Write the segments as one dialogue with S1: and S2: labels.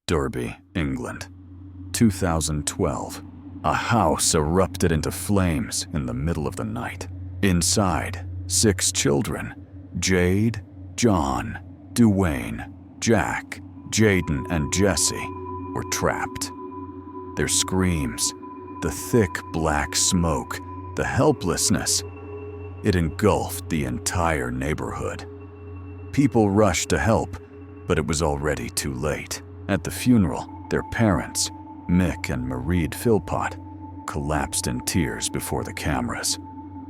S1: Derby, England. 2012. A house erupted into flames in the middle of the night. Inside, 6 children, Jade, John, Duane, Jack, Jaden, and Jesse, were trapped. Their screams, the thick black smoke, the helplessness, it engulfed the entire neighborhood. People rushed to help, but it was already too late. At the funeral, their parents, Mick and Mairead Philpott, collapsed in tears before the cameras.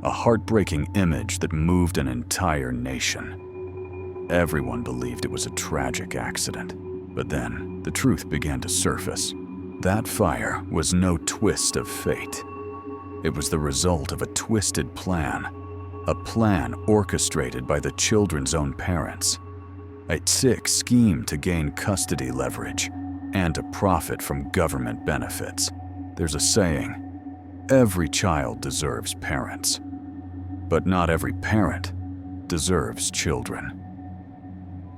S1: A heartbreaking image that moved an entire nation. Everyone believed it was a tragic accident, but then the truth began to surface. That fire was no twist of fate. It was the result of a twisted plan, a plan orchestrated by the children's own parents. A sick scheme to gain custody leverage and to profit from government benefits. There's a saying, every child deserves parents, but not every parent deserves children.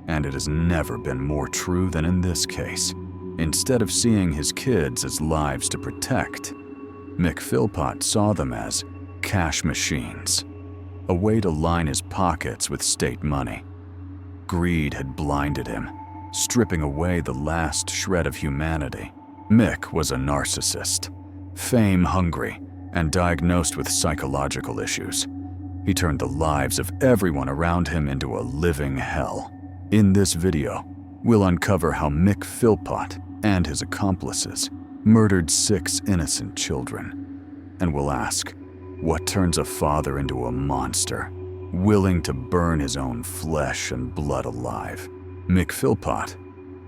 S1: And it has never been more true than in this case. Instead of seeing his kids as lives to protect, Mick Philpott saw them as cash machines, a way to line his pockets with state money. Greed had blinded him, stripping away the last shred of humanity. Mick was a narcissist, fame-hungry, and diagnosed with psychological issues. He turned the lives of everyone around him into a living hell. In this video, we'll uncover how Mick Philpott and his accomplices murdered 6 innocent children. And we'll ask, what turns a father into a monster, willing to burn his own flesh and blood alive? Mick Philpott,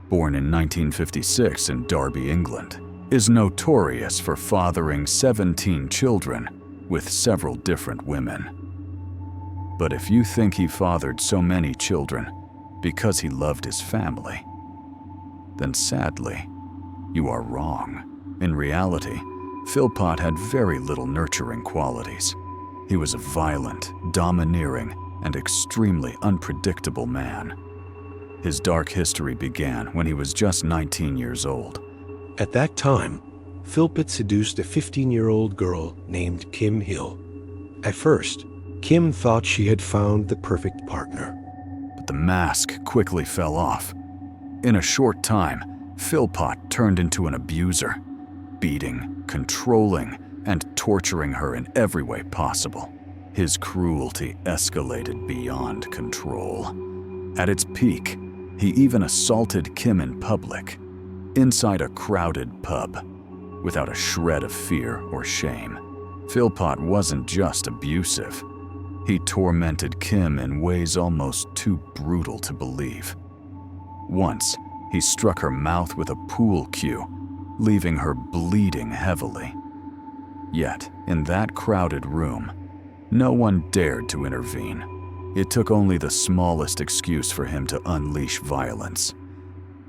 S1: born in 1956 in Derby, England, is notorious for fathering 17 children with several different women. But if you think he fathered so many children because he loved his family, then sadly, you are wrong. In reality, Philpott had very little nurturing qualities. He was a violent, domineering, and extremely unpredictable man. His dark history began when he was just 19 years old.
S2: At that time, Philpott seduced a 15-year-old girl named Kim Hill. At first, Kim thought she had found the perfect partner.
S1: But the mask quickly fell off. In a short time, Philpott turned into an abuser, beating, controlling, and torturing her in every way possible. His cruelty escalated beyond control. At its peak, he even assaulted Kim in public, inside a crowded pub, without a shred of fear or shame. Philpott wasn't just abusive. He tormented Kim in ways almost too brutal to believe. Once, he struck her mouth with a pool cue, leaving her bleeding heavily. Yet, in that crowded room, no one dared to intervene. It took only the smallest excuse for him to unleash violence.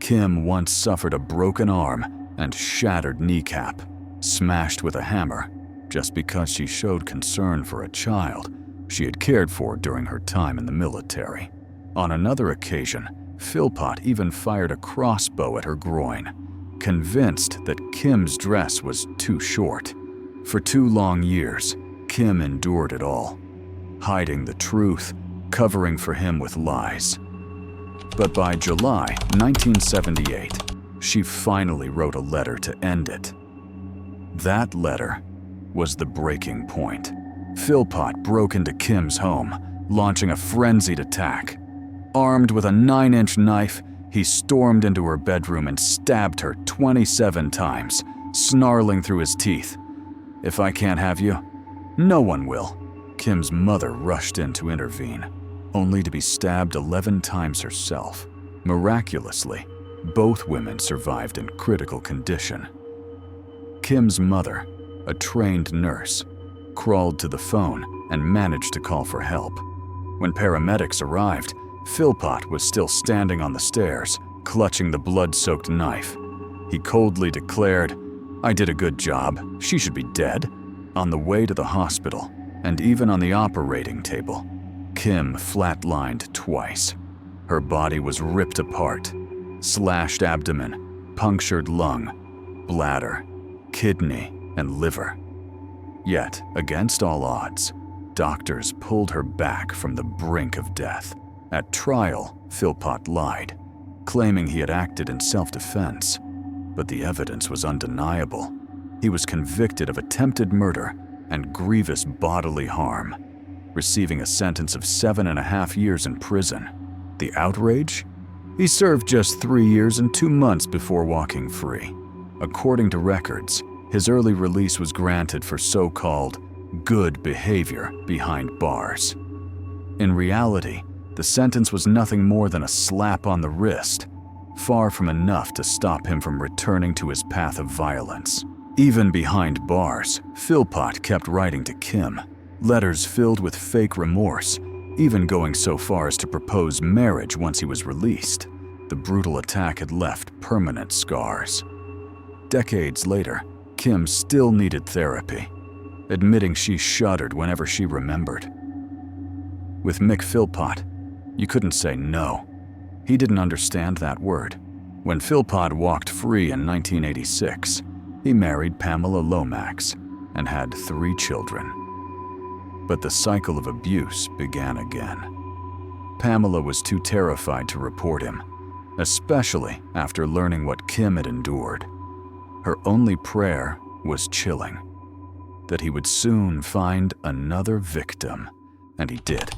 S1: Kim once suffered a broken arm and shattered kneecap, smashed with a hammer, just because she showed concern for a child she had cared for during her time in the military. On another occasion, Philpott even fired a crossbow at her groin, convinced that Kim's dress was too short. For 2 long years, Kim endured it all, hiding the truth, covering for him with lies. But by July 1978, she finally wrote a letter to end it. That letter was the breaking point. Philpott broke into Kim's home, launching a frenzied attack. Armed with a 9-inch knife, he stormed into her bedroom and stabbed her 27 times, snarling through his teeth, "If I can't have you, no one will." Kim's mother rushed in to intervene, only to be stabbed 11 times herself. Miraculously, both women survived in critical condition. Kim's mother, a trained nurse, crawled to the phone and managed to call for help. When paramedics arrived, Philpott was still standing on the stairs, clutching the blood-soaked knife. He coldly declared, "I did a good job. She should be dead." On the way to the hospital, and even on the operating table, Kim flatlined twice. Her body was ripped apart, slashed abdomen, punctured lung, bladder, kidney, and liver. Yet, against all odds, doctors pulled her back from the brink of death. At trial, Philpott lied, claiming he had acted in self-defense, but the evidence was undeniable. He was convicted of attempted murder and grievous bodily harm, receiving a sentence of 7.5 years in prison. The outrage? He served just 3 years and 2 months before walking free. According to records, his early release was granted for so-called good behavior behind bars. In reality, the sentence was nothing more than a slap on the wrist, far from enough to stop him from returning to his path of violence. Even behind bars, Philpott kept writing to Kim, letters filled with fake remorse, even going so far as to propose marriage once he was released. The brutal attack had left permanent scars. Decades later, Kim still needed therapy, admitting she shuddered whenever she remembered. With Mick Philpott, you couldn't say no. He didn't understand that word. When Philpott walked free in 1986, he married Pamela Lomax and had 3 children. But the cycle of abuse began again. Pamela was too terrified to report him, especially after learning what Kim had endured. Her only prayer was chilling, that he would soon find another victim, and he did.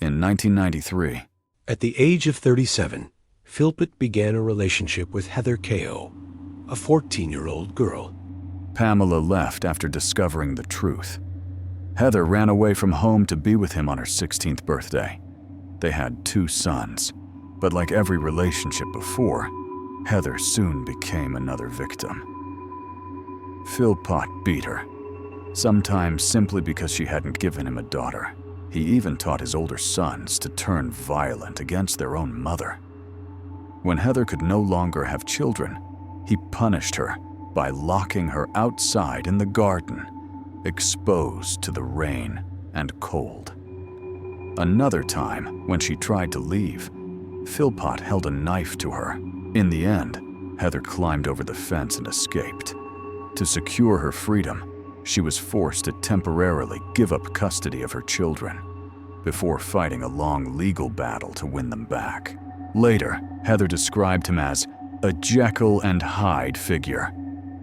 S1: In 1993,
S2: At the age of 37, Philpott began a relationship with Heather Ko, a 14-year-old girl.
S1: Pamela left after discovering the truth. Heather ran away from home to be with him on her 16th birthday. They had 2 sons, but like every relationship before, Heather soon became another victim. Philpott beat her, sometimes simply because she hadn't given him a daughter. He even taught his older sons to turn violent against their own mother. When Heather could no longer have children, he punished her by locking her outside in the garden, exposed to the rain and cold. Another time, when she tried to leave, Philpott held a knife to her. In the end, Heather climbed over the fence and escaped. To secure her freedom, she was forced to temporarily give up custody of her children, before fighting a long legal battle to win them back. Later, Heather described him as a Jekyll and Hyde figure,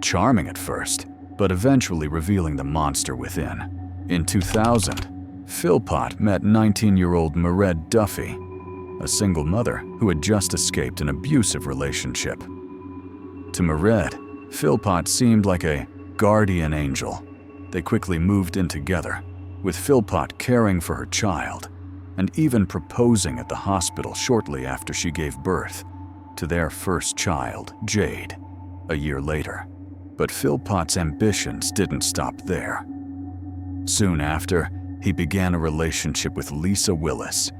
S1: charming at first, but eventually revealing the monster within. In 2000, Philpott met 19-year-old Mairead Duffy, a single mother who had just escaped an abusive relationship. To Mairead, Philpott seemed like a guardian angel. They quickly moved in together, with Philpott caring for her child and even proposing at the hospital shortly after she gave birth to their first child, Jade, a year later. But Philpott's ambitions didn't stop there. Soon after, he began a relationship with Lisa Willis,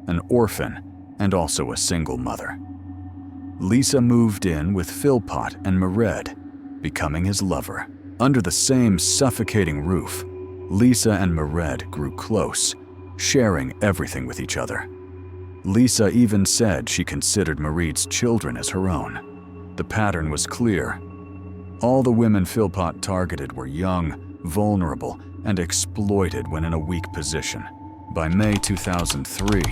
S1: an orphan and also a single mother. Lisa moved in with Philpott and Mairead, becoming his lover. Under the same suffocating roof, Lisa and Mairead grew close, sharing everything with each other. Lisa even said she considered Mairead's children as her own. The pattern was clear. All the women Philpott targeted were young, vulnerable, and exploited when in a weak position. By May 2003,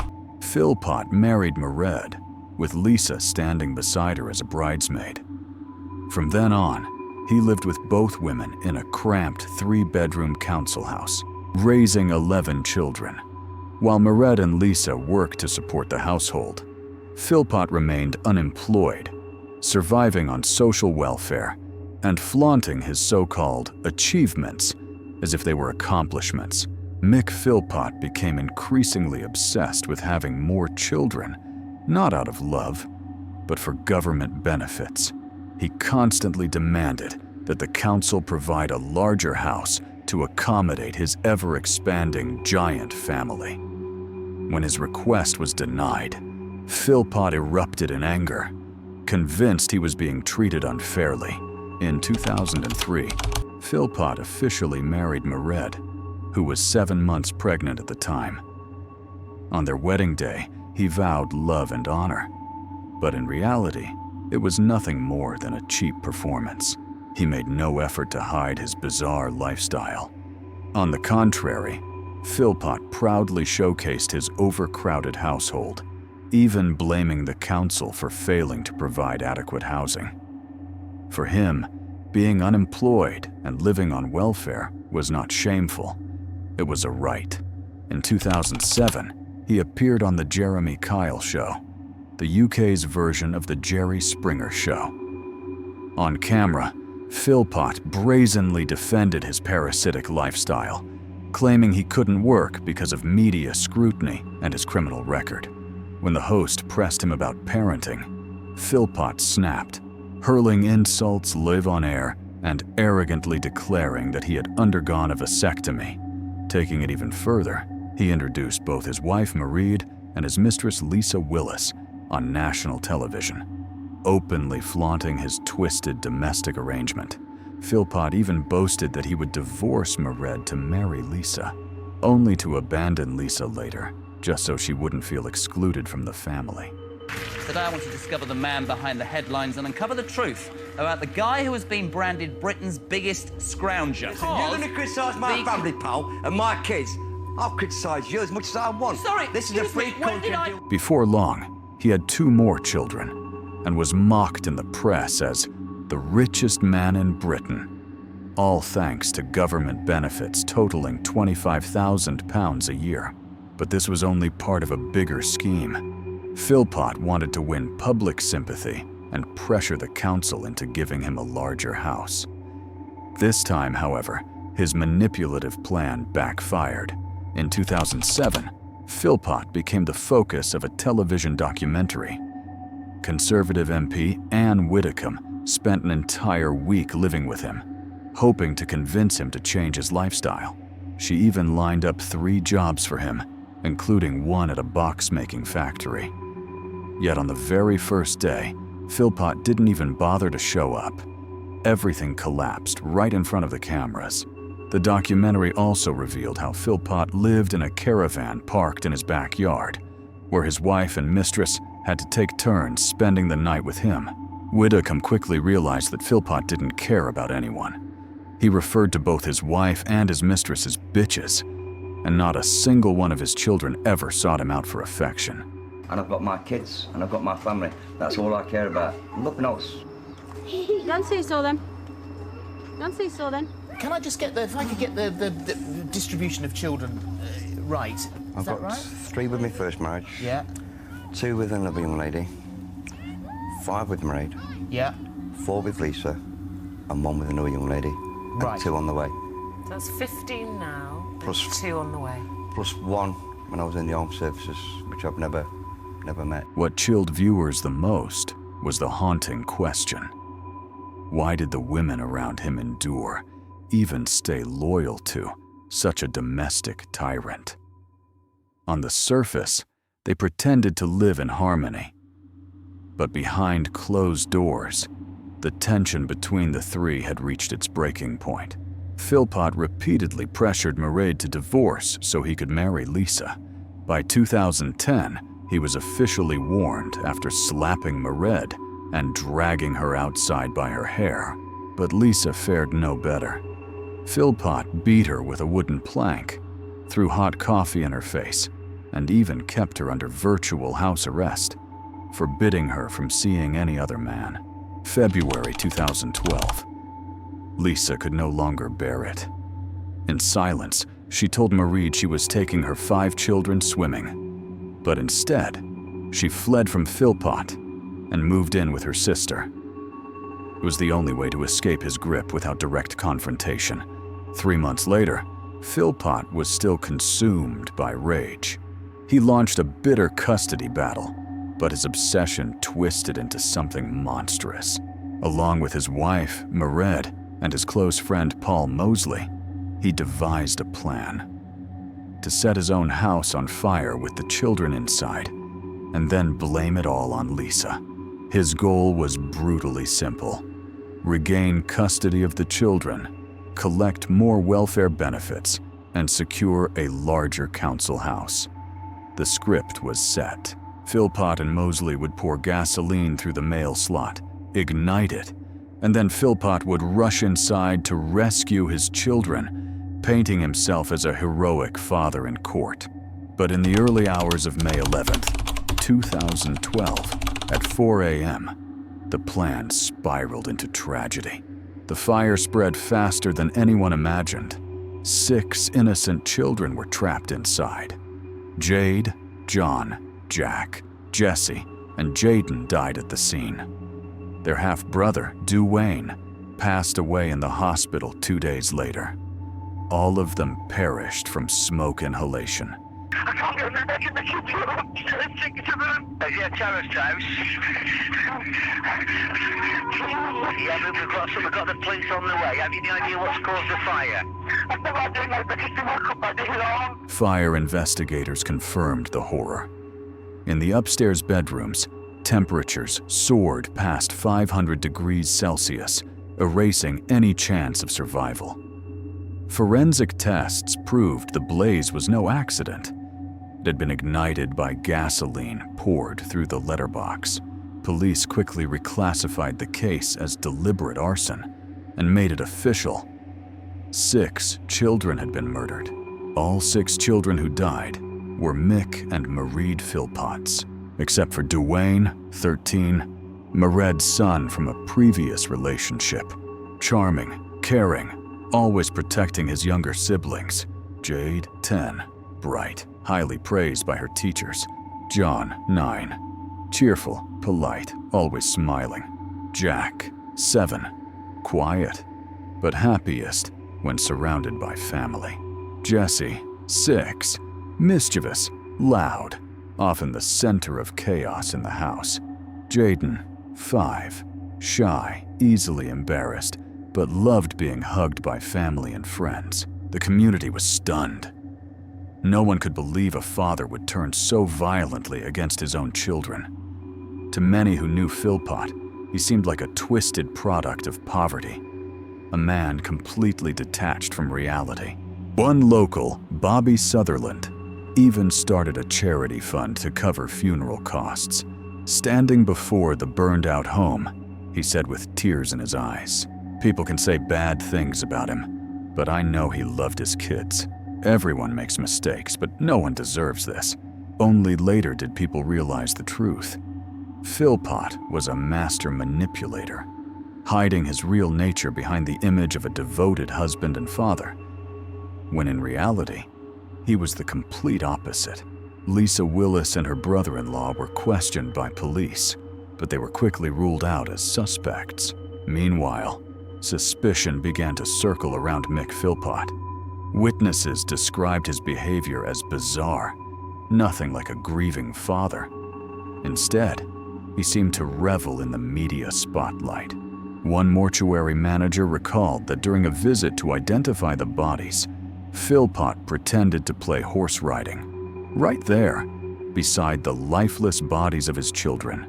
S1: Philpott married Mairead, with Lisa standing beside her as a bridesmaid. From then on, he lived with both women in a cramped 3-bedroom council house, raising 11 children. While Mairead and Lisa worked to support the household, Philpott remained unemployed, surviving on social welfare and flaunting his so-called achievements as if they were accomplishments. Mick Philpott became increasingly obsessed with having more children, not out of love, but for government benefits. He constantly demanded that the council provide a larger house to accommodate his ever-expanding giant family. When his request was denied, Philpott erupted in anger, convinced he was being treated unfairly. In 2003, Philpott officially married Mairead, who was 7 months pregnant at the time. On their wedding day, he vowed love and honor, but in reality, It was nothing more than a cheap performance. He made no effort to hide his bizarre lifestyle. On the contrary, Philpott proudly showcased his overcrowded household, even blaming the council for failing to provide adequate housing. For him, being unemployed and living on welfare was not shameful. It was a right. In 2007, he appeared on The Jeremy Kyle Show, the UK's version of The Jerry Springer Show. On camera, Philpott brazenly defended his parasitic lifestyle, claiming he couldn't work because of media scrutiny and his criminal record. When the host pressed him about parenting, Philpott snapped, hurling insults live on air and arrogantly declaring that he had undergone a vasectomy. Taking it even further, he introduced both his wife Mairead and his mistress Lisa Willis on national television. Openly flaunting his twisted domestic arrangement, Philpott even boasted that he would divorce Mairead to marry Lisa, only to abandon Lisa later, just so she wouldn't feel excluded from the family.
S3: Today I want to discover the man behind the headlines and uncover the truth about the guy who has been branded Britain's biggest scrounger.
S4: Listen, you're going to criticise my family, pal, and my kids. I'll criticise you as much as I want.
S3: Sorry,
S4: this is a free country.
S1: Before long, he had 2 more children and was mocked in the press as the richest man in Britain, all thanks to government benefits totaling £25,000 a year. But this was only part of a bigger scheme. Philpott wanted to win public sympathy and pressure the council into giving him a larger house. This time, however, his manipulative plan backfired. In 2007, Philpott became the focus of a television documentary. Conservative MP Anne Widdecombe spent an entire week living with him, hoping to convince him to change his lifestyle. She even lined up 3 jobs for him, including one at a box-making factory. Yet on the very first day, Philpott didn't even bother to show up. Everything collapsed right in front of the cameras. The documentary also revealed how Philpott lived in a caravan parked in his backyard, where his wife and mistress had to take turns spending the night with him. Widdecombe quickly realized that Philpott didn't care about anyone. He referred to both his wife and his mistress as bitches, and not a single one of his children ever sought him out for affection.
S4: And I've got my kids, and I've got my family. That's all I care about. Nothing else.
S5: Don't say so then. Don't say so then.
S3: Can I just get if I could get the distribution of children right?
S4: I've got
S3: right?
S4: 3 with my first marriage.
S3: Yeah.
S4: 2 with another young lady. 5 with Mairead.
S3: Yeah.
S4: 4 with Lisa. And 1 with another young lady.
S3: Right.
S4: And 2 on the way.
S6: That's 15 now.
S4: Plus
S6: 2 on the way.
S4: Plus 1 when I was in the armed services, which I've never met.
S1: What chilled viewers the most was the haunting question. Why did the women around him endure, even stay loyal to, such a domestic tyrant? On the surface, they pretended to live in harmony. But behind closed doors, the tension between the 3 had reached its breaking point. Philpott repeatedly pressured Mairead to divorce so he could marry Lisa. By 2010, he was officially warned after slapping Mairead and dragging her outside by her hair. But Lisa fared no better. Philpott beat her with a wooden plank, threw hot coffee in her face, and even kept her under virtual house arrest, forbidding her from seeing any other man. February 2012. Lisa could no longer bear it. In silence, she told Mairead she was taking her 5 children swimming. But instead, she fled from Philpott and moved in with her sister. It was the only way to escape his grip without direct confrontation. 3 months later, Philpott was still consumed by rage. He launched a bitter custody battle, but his obsession twisted into something monstrous. Along with his wife, Mairead, and his close friend Paul Mosley, he devised a plan to set his own house on fire with the children inside, and then blame it all on Lisa. His goal was brutally simple: regain custody of the children, collect more welfare benefits, and secure a larger council house. The script was set. Philpott and Mosley would pour gasoline through the mail slot, ignite it, and then Philpott would rush inside to rescue his children, painting himself as a heroic father in court. But in the early hours of May 11th, 2012, at 4 a.m., the plan spiraled into tragedy. The fire spread faster than anyone imagined. 6 innocent children were trapped inside. Jade, John, Jack, Jesse, and Jaden died at the scene. Their half-brother, Duane, passed away in the hospital 2 days later. All of them perished from smoke inhalation.
S7: I can't get them back in the kitchen. I'm sick to them. Yeah, terrorist house. Yeah, but we've got the police on the way. Have you any idea what's caused the fire? I've no idea, mate, but it's woke up by the alarm.
S1: Fire investigators confirmed the horror. In the upstairs bedrooms, temperatures soared past 500 degrees Celsius, erasing any chance of survival. Forensic tests proved the blaze was no accident. It had been ignited by gasoline poured through the letterbox. Police quickly reclassified the case as deliberate arson and made it official. 6 children had been murdered. All 6 children who died were Mick and Mairead Philpotts, except for Duane, 13, Mairead's son from a previous relationship. Charming, caring, always protecting his younger siblings. Jade, 10, bright, highly praised by her teachers. John, 9, cheerful, polite, always smiling. Jack, 7, quiet, but happiest when surrounded by family. Jesse, 6, mischievous, loud, often the center of chaos in the house. Jaden, 5, shy, easily embarrassed, but loved being hugged by family and friends. The community was stunned. No one could believe a father would turn so violently against his own children. To many who knew Philpott, he seemed like a twisted product of poverty, a man completely detached from reality. One local, Bobby Sutherland, even started a charity fund to cover funeral costs. Standing before the burned-out home, he said with tears in his eyes, "People can say bad things about him, but I know he loved his kids. Everyone makes mistakes, but no one deserves this." Only later did people realize the truth. Philpott was a master manipulator, hiding his real nature behind the image of a devoted husband and father, when in reality, he was the complete opposite. Lisa Willis and her brother-in-law were questioned by police, but they were quickly ruled out as suspects. Meanwhile, suspicion began to circle around Mick Philpott. Witnesses described his behavior as bizarre, nothing like a grieving father. Instead, he seemed to revel in the media spotlight. One mortuary manager recalled that during a visit to identify the bodies, Philpott pretended to play horse riding, right there, beside the lifeless bodies of his children.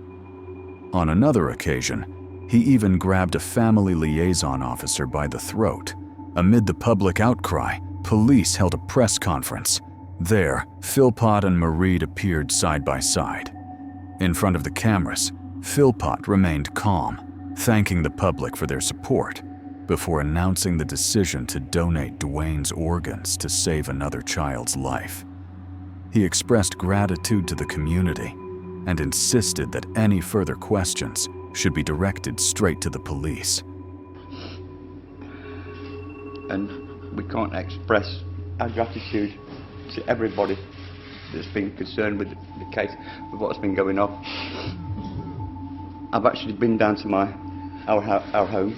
S1: On another occasion, he even grabbed a family liaison officer by the throat. Amid the public outcry, police held a press conference. There, Philpott and Mairead appeared side by side. In front of the cameras, Philpott remained calm, thanking the public for their support, before announcing the decision to donate Duane's organs to save another child's life. He expressed gratitude to the community and insisted that any further questions should be directed straight to the police.
S8: And we can't express our gratitude to everybody that's been concerned with the case, with what's been going on. I've actually been down to our home,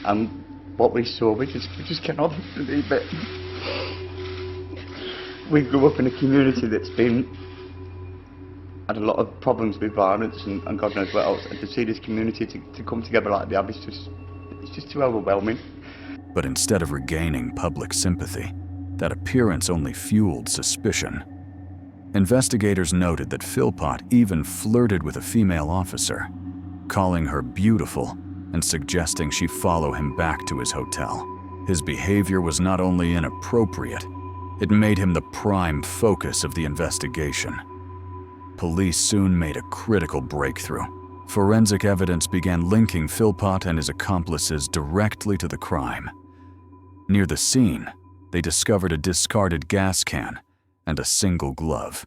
S8: and what we saw, we just cannot believe it. We grew up in a community that's had a lot of problems with violence and God knows what else, and to see this community to come together like they have, it's just too overwhelming.
S1: But instead of regaining public sympathy, that appearance only fueled suspicion. Investigators noted that Philpott even flirted with a female officer, calling her beautiful and suggesting she follow him back to his hotel. His behavior was not only inappropriate, it made him the prime focus of the investigation. Police soon made a critical breakthrough. Forensic evidence began linking Philpott and his accomplices directly to the crime. Near the scene, they discovered a discarded gas can and a single glove.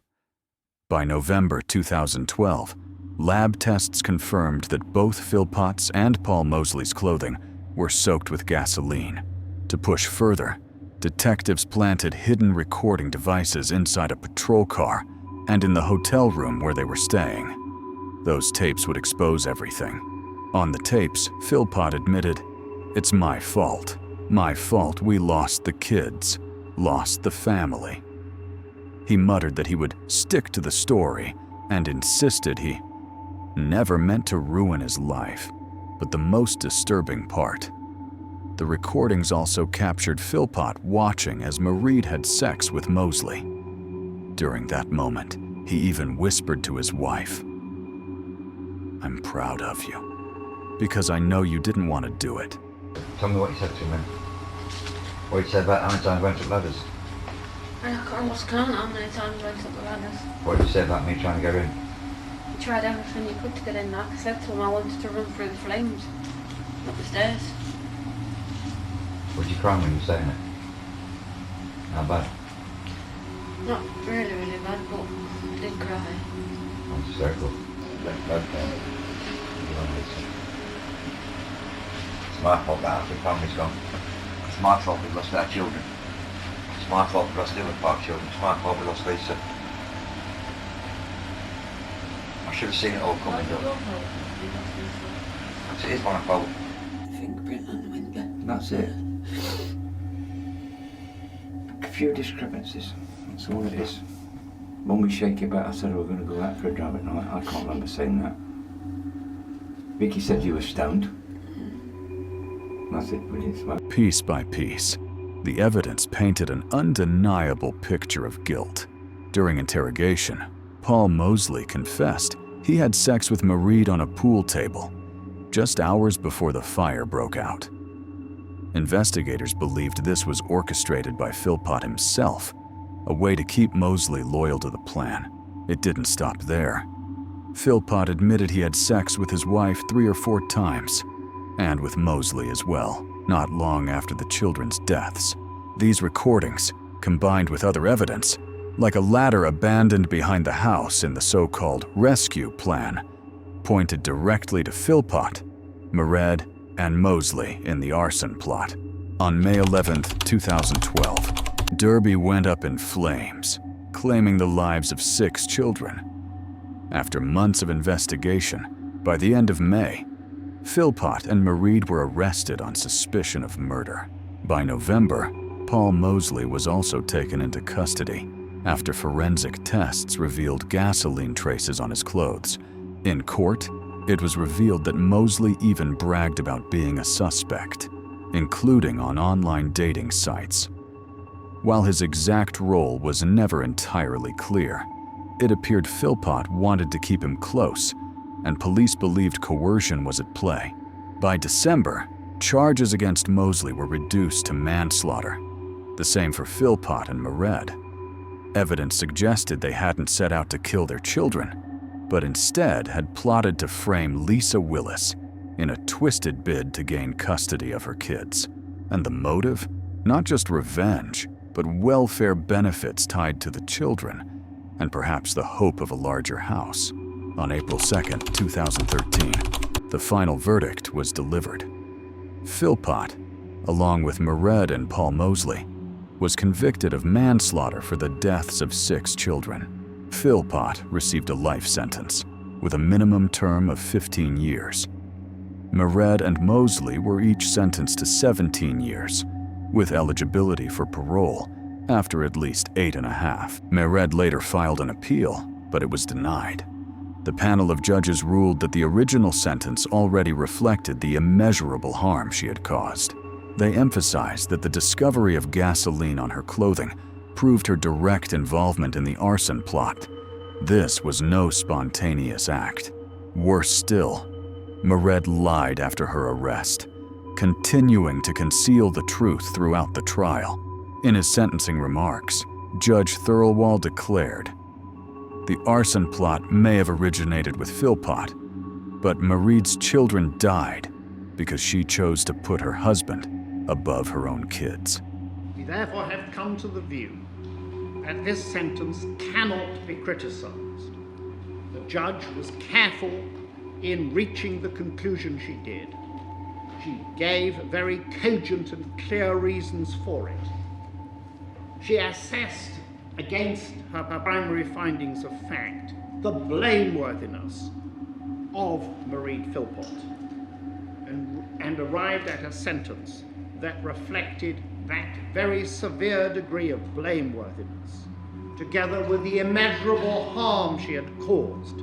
S1: By November 2012, lab tests confirmed that both Philpott's and Paul Mosley's clothing were soaked with gasoline. To push further, detectives planted hidden recording devices inside a patrol car and in the hotel room where they were staying. Those tapes would expose everything. On the tapes, Philpott admitted, "It's my fault. My fault we lost the kids, lost the family." He muttered that he would stick to the story and insisted he never meant to ruin his life. But the most disturbing part, the recordings also captured Philpott watching as Mairead had sex with Mosley. During that moment, he even whispered to his wife, "I'm proud of you, because I know you didn't want to do it."
S9: Tell me what you said to me. What you said about how many times I went up ladders.
S5: I almost can't how many times I went up the ladders.
S9: What did you say about me trying to get in?
S5: You tried everything you could to get in. Like I said to him, I wanted to run through the flames, up the stairs.
S9: Would you cry when you were saying it? How bad?
S5: Not really, really bad, but I did cry.
S9: That's hysterical. It's my fault that half the family's gone. It's my fault we lost our children. It's my fault we lost the other part children. It's my fault we lost Lisa. I should have seen it all coming up. It is my fault.
S5: Fingerprint on the window.
S9: That's it. A few discrepancies. That's all it is. When we shake it back, I said we were going to go out for a drive at night. I can't remember saying that. Vicky said you were stoned. That's it, we didn't smoke.
S1: Piece by piece, the evidence painted an undeniable picture of guilt. During interrogation, Paul Mosley confessed he had sex with Mairead on a pool table, just hours before the fire broke out. Investigators believed this was orchestrated by Philpott himself, a way to keep Mosley loyal to the plan. It didn't stop there. Philpott admitted he had sex with his wife 3 or 4 times, and with Mosley as well, not long after the children's deaths. These recordings, combined with other evidence, like a ladder abandoned behind the house in the so-called rescue plan, pointed directly to Philpott, Mairead, and Mosley in the arson plot. On May 11, 2012, Derby went up in flames, claiming the lives of 6 children. After months of investigation, by the end of May, Philpott and Mairead were arrested on suspicion of murder. By November, Paul Mosley was also taken into custody after forensic tests revealed gasoline traces on his clothes. In court, it was revealed that Mosley even bragged about being a suspect, including on online dating sites. While his exact role was never entirely clear, it appeared Philpott wanted to keep him close, and police believed coercion was at play. By December, charges against Mosley were reduced to manslaughter. The same for Philpott and Mairead. Evidence suggested they hadn't set out to kill their children, but instead had plotted to frame Lisa Willis in a twisted bid to gain custody of her kids. And the motive? Not just revenge, but welfare benefits tied to the children, and perhaps the hope of a larger house. On April 2, 2013, the final verdict was delivered. Philpott, along with Mairead and Paul Mosley, was convicted of manslaughter for the deaths of 6 children. Philpott received a life sentence, with a minimum term of 15 years. Mairead and Mosley were each sentenced to 17 years, with eligibility for parole after at least 8.5. Mairead later filed an appeal, but it was denied. The panel of judges ruled that the original sentence already reflected the immeasurable harm she had caused. They emphasized that the discovery of gasoline on her clothing proved her direct involvement in the arson plot. This was no spontaneous act. Worse still, Mairead lied after her arrest, continuing to conceal the truth throughout the trial. In his sentencing remarks, Judge Thirlwall declared, The arson plot may have originated with Philpott, but Mairead's children died because she chose to put her husband above her own kids.
S10: We therefore have come to the view that this sentence cannot be criticised. The judge was careful in reaching the conclusion she did. She gave very cogent and clear reasons for it. She assessed against her primary findings of fact the blameworthiness of Mairead Philpott and arrived at a sentence that reflected that very severe degree of blameworthiness, together with the immeasurable harm she had caused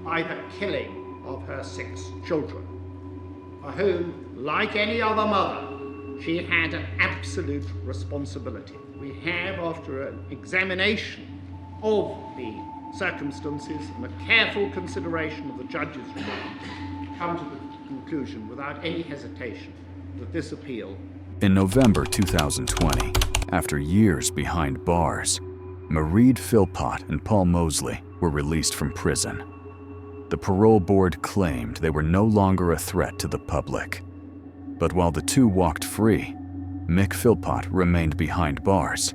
S10: by the killing of her 6 children, for whom, like any other mother, she had an absolute responsibility. We have, after an examination of the circumstances and a careful consideration of the judge's remarks, come to the conclusion, without any hesitation, that this appeal.
S1: In November 2020, after years behind bars, Mairead Philpott and Paul Mosley were released from prison. The parole board claimed they were no longer a threat to the public. But while the two walked free, Mick Philpott remained behind bars,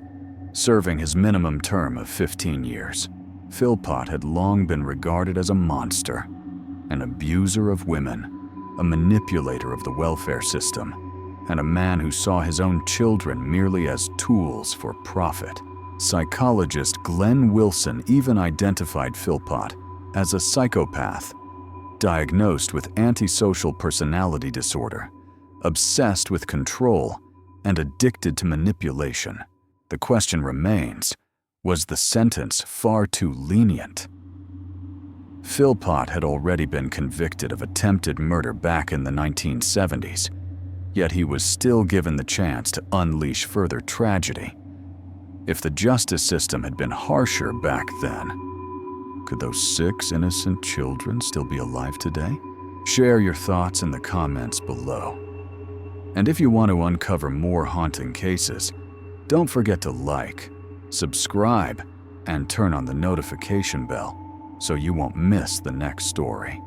S1: serving his minimum term of 15 years. Philpott had long been regarded as a monster, an abuser of women, a manipulator of the welfare system, and a man who saw his own children merely as tools for profit. Psychologist Glenn Wilson even identified Philpott as a psychopath, diagnosed with antisocial personality disorder, obsessed with control, and addicted to manipulation. The question remains, was the sentence far too lenient? Philpott had already been convicted of attempted murder back in the 1970s, yet he was still given the chance to unleash further tragedy. If the justice system had been harsher back then, could those 6 innocent children still be alive today? Share your thoughts in the comments below. And if you want to uncover more haunting cases, don't forget to like, subscribe, and turn on the notification bell so you won't miss the next story.